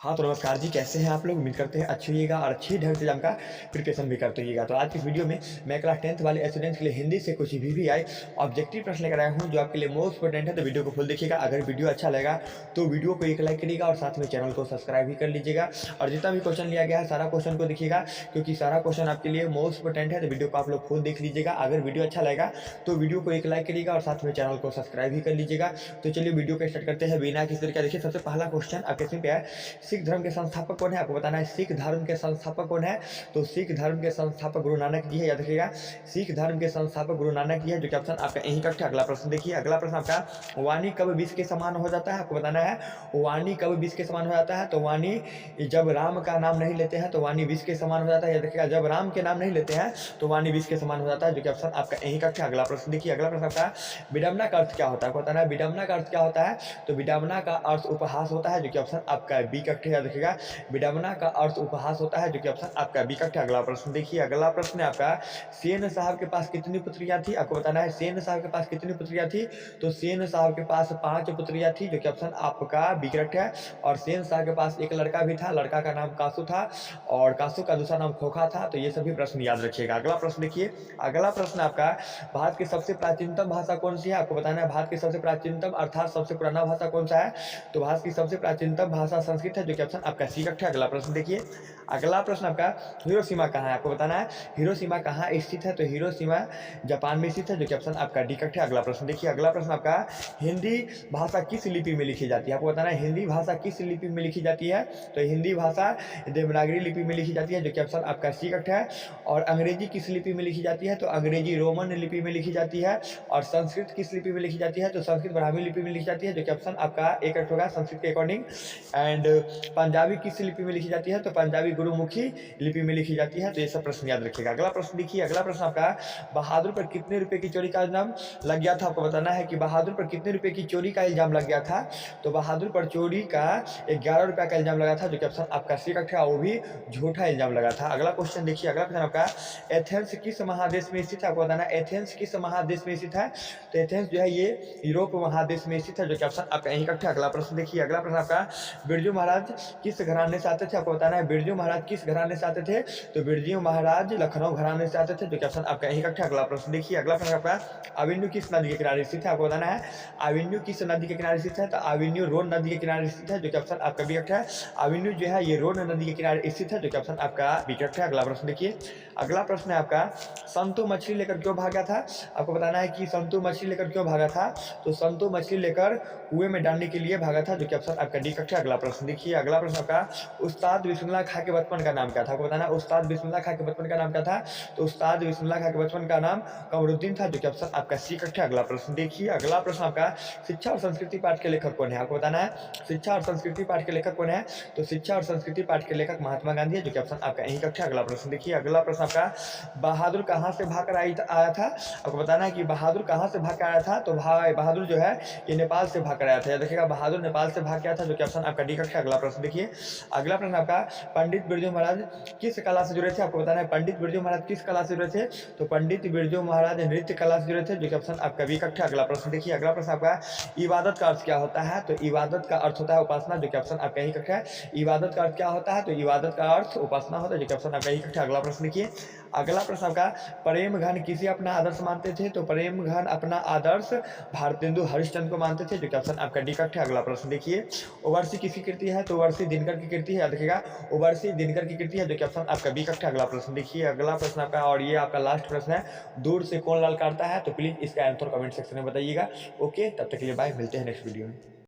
हाँ, तो नमस्कार जी, कैसे हैं आप लोग? उम्मीद करते हैं अच्छे होइएगा और अच्छी ढंग से एग्ज़ाम का प्रिपरेशन भी करते होइएगा। तो आज की इस वीडियो में मैं क्लास 10th वाले स्टूडेंट्स के लिए हिंदी से कुछ वीवीआई ऑब्जेक्टिव प्रश्न लेकर आया हूँ, जो आपके लिए मोस्ट इम्पोर्टेंट है। तो वीडियो को फुल देखिएगा। अगर वीडियो अच्छा लगा तो वीडियो को एक लाइक करिएगा और साथ में चैनल को सब्सक्राइब भी कर लीजिएगा। और जितना भी क्वेश्चन लिया गया है, सारा क्वेश्चन को देखिएगा, क्योंकि सारा क्वेश्चन आपके लिए मोस्ट इम्पोर्टेंट है। तो वीडियो को आप लोग फुल देख लीजिएगा। अगर वीडियो अच्छा लगेगा तो वीडियो को एक लाइक करिएगा और साथ में चैनल को सब्सक्राइब भी कर लीजिएगा। तो चलिए वीडियो को स्टार्ट करते हैं बिना किसी तरीके। देखिए, सबसे पहला क्वेश्चन आपके स्क्रीन पे है, सिख धर्म के संस्थापक कौन है? आपको बताना है सिख धर्म के संस्थापक कौन है। तो सिख धर्म के संस्थापक गुरु नानक जी है, याद रखिएगा। सिख धर्म के संस्थापक गुरु नानक जी है, जो कि ऑप्शन आपका यही करेक्ट है। अगला प्रश्न देखिए, अगला प्रश्न आपका, वाणी कब विष के समान हो जाता है? आपको बताना है वाणी कब विष के समान हो जाता है। तो वाणी जब राम का नाम नहीं लेते हैं तो वाणी विष के समान हो जाता है, याद रखिएगा। जब राम के नाम नहीं लेते हैं तो वाणी विष के समान हो जाता है, जो कि ऑप्शन आपका यही करेक्ट है। अगला प्रश्न देखिए, अगला प्रश्न आपका, विडंबना का अर्थ क्या होता है? आपको बताना है विडंबना का अर्थ क्या होता है। तो विडंबना का अर्थ उपहास होता है, जो कि ऑप्शन आपका बी करेक्ट है, याद रखिएगा। विडंबना का अर्थ उपहास होता है, जो कि ऑप्शन आपका बी करेक्ट है। अगला प्रश्न देखिए, अगला प्रश्न है आपका, सेन साहब के पास कितनी पुत्रियां थी? आपको बताना है सेन साहब के पास कितनी पुत्रियां थी। तो सेन साहब के पास 5 पुत्रियां थी, जो कि ऑप्शन आपका बी करेक्ट है। और सेन साहब के पास एक लड़का भी था, लड़का का नाम कासू था और कासू का दूसरा नाम खोखा था। तो ये सभी प्रश्न याद रखिएगा। अगला प्रश्न देखिए, अगला प्रश्न आपका, भारत की सबसे प्राचीनतम भाषा कौन सी है? आपको बताना है भारत की सबसे प्राचीनतम अर्थात सबसे पुराना भाषा कौन सा है। तो भारत की सबसे प्राचीनतम भाषा संस्कृत है, जो कि ऑप्शन आपका सी करेक्ट है। अगला प्रश्न देखिए, अगला प्रश्न आपका, हिरोशिमा कहाँ है? आपको बताना है हिरोशिमा कहाँ स्थित है। तो हिरोशिमा जापान में स्थित है, जो कि ऑप्शन आपका डी करेक्ट है। अगला प्रश्न देखिए, अगला प्रश्न आपका, हिंदी भाषा किस लिपि में लिखी जाती है? आपको बताना है हिंदी भाषा किस लिपि में लिखी जाती है। तो हिंदी भाषा देवनागरी लिपि में लिखी जाती है, जो कि ऑप्शन आपका सी करेक्ट है। और अंग्रेजी किस लिपि में लिखी जाती है? तो अंग्रेजी रोमन लिपि में लिखी जाती है। और संस्कृत किस लिपि में लिखी जाती है? तो संस्कृत ब्राह्मी लिपि में लिखी जाती है, जो कि ऑप्शन आपका एक करेक्ट होगा संस्कृत के अकॉर्डिंग। एंड पंजाबी किस लिपि में लिखी जाती है? तो पंजाबी गुरुमुखी लिपि में लिखी जाती है। तो ये सब प्रश्न याद रखिएगा। अगला प्रश्न देखिए, अगला प्रश्न आपका, बहादुर पर कितने रुपए की चोरी का इल्जाम लग गया था? आपको बताना है कि बहादुर पर कितने रुपए की चोरी का इल्जाम लग गया था। तो बहादुर पर चोरी का 11 रुपया का इल्जाम लगा था, जो कि ऑप्शन आपका सी करेक्ट है। वो भी झूठा इल्जाम लगा था। अगला क्वेश्चन देखिए, अगला क्वेश्चन आपका, एथेंस किस महादेश में स्थित है? आपको बताना है एथेंस किस महादेश में स्थित है। तो एथेंस जो है ये यूरोप महादेश में स्थित है, जो कि ऑप्शन आपका यही करेक्ट है। अगला प्रश्न देखिए, अगला प्रश्न आपका, बिरजू महाराज किस घराने से आते थे? आपको बताना है बिरजू महाराज किस घराने से आते थे। तो बिरजू महाराज लखनऊ घराने से आते थे, जो कि ऑप्शन आपका यही करेक्ट है। अगला प्रश्न देखिए, अगला प्रश्न आपका, अवेन्यू किस नदी के किनारे स्थित है? आपको बताना है अवेन्यू किस नदी के किनारे स्थित है। तो अवेन्यू रोन नदी के किनारे स्थित है, जो कि ऑप्शन आपका बी करेक्ट है। अवेन्यू जो है ये रोन नदी के किनारे स्थित है, जो कि ऑप्शन आपका बी करेक्ट है। अगला प्रश्न देखिए, अगला प्रश्न है आपका, संतू मछली लेकर क्यों भागा था? आपको बताना है कि संतू मछली लेकर क्यों भागा था। तो संतू मछली लेकर कुएं में डालने के लिए भागा था, जो कि ऑप्शन आपका डी करेक्ट है। अगला प्रश्न देखिए, अगला प्रश्न आपका, उस्ताद बिस्मिल्लाह खां के बचपन का नाम क्या था? आपको बताना है उस्ताद बिस्मिल्लाह खां के बचपन का नाम क्या था। तो उस्ताद बिस्मिल्लाह खां के बचपन का नाम कमरुद्दीन था, जो कि ऑप्शन आपका सी करेक्ट है। अगला प्रश्न देखिए, अगला प्रश्न आपका, शिक्षा और संस्कृति पाठ के लेखक कौन है? आपको बताना है शिक्षा और संस्कृति पाठ के लेखक कौन है। तो शिक्षा और संस्कृति पाठ के लेखक महात्मा गांधी है, जो कि ऑप्शन आपका यही करेक्ट है। अगला प्रश्न देखिए, अगला प्रश्न आपका, बहादुर कहाँ से भाग कर आया था? आपको बताना है कि बहादुर कहाँ से भाग कर आया था। तो भाई बहादुर जो है ये नेपाल से भाग कर आया था, याद रखिएगा बहादुर नेपाल से भाग गया था, जो कि ऑप्शन आपका डी करेक्ट है। अगला प्रश्न देखिए, अगला प्रश्न आपका, पंडित बिरजू महाराज किस कला से जुड़े थे? आपको बताना है पंडित बिरजू महाराज किस कला से जुड़े थे। तो पंडित बिरजू महाराज नृत्य कला से जुड़े थे, जो कि ऑप्शन आपका बी करेक्ट है। अगला प्रश्न देखिए, अगला प्रश्न आपका, इबादत का अर्थ क्या होता है? तो इबादत का अर्थ होता है उपासना, जो कि ऑप्शन आपका यही करेक्ट है। इबादत का अर्थ क्या होता है? तो इबादत का अर्थ उपासना होता है, जो कि ऑप्शन आपका यही करेक्ट है। अगला प्रश्न देखिए, अगला प्रश्न आपका, प्रेम घन किसे अपना आदर्श मानते थे? तो प्रेम घन अपना आदर्श भारतेंदु हरिश्चंद्र को मानते थे, जो कि ऑप्शन आपका डी करेक्ट है। अगला प्रश्न देखिए, ओवरसी किसकी कृति है? तो ओवरसी दिनकर की कृति है, याद रखिएगा ओवरसी दिनकर की कृति है, जो कि ऑप्शन आपका बी करेक्ट है। अगला प्रश्न देखिए, अगला प्रश्न आपका, और ये आपका लास्ट प्रश्न है, दूर से कौन लाल काटता है? तो प्लीज इसका आंसर कमेंट सेक्शन में बताइएगा। ओके, तब तक के लिए बाय, मिलते हैं नेक्स्ट वीडियो में।